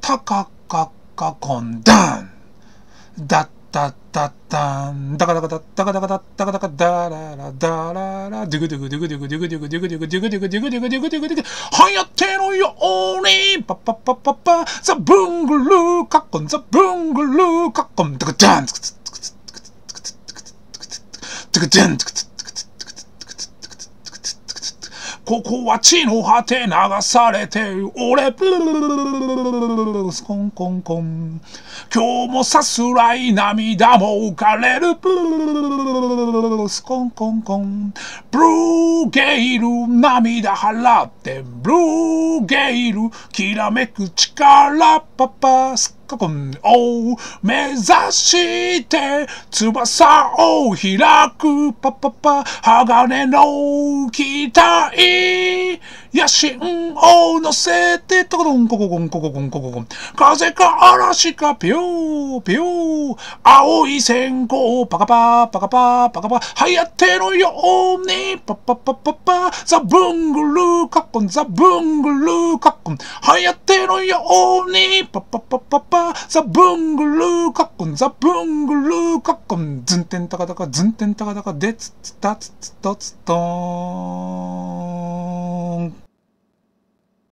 タカカカコンダンダッダッダッダンダカダカダッダカダカダッダカダカダララダララデュグデュグデュグデュグデュグデュグデュグデュグデュグデュグデュグデュグデュグデュグデュグはやってのようにパパパパパザブングルーカッコンザブングルーカッコンダカダンツクツツクツツクツツクツツクツツクツツクダンツクツここは地の果て流されて俺スコンコンコン今日もさすらい涙も浮かれるスコンコンコンブルーゲイル涙払ってブルーゲイルきらめく力パパスココンを目指して翼を開くパパパ鋼の期待野心を乗せてトコトンコココンコココンコココン風か嵐かピューピュー青い線香パカパパカパパカパはやってのようにパパパパパザブングルーカッコンザブングルーカッコンはやってのようにパパパパパザブングルーカッコンザブングルーカッコンズンテンタカタカズンテンタカタカでつつたつつたつたー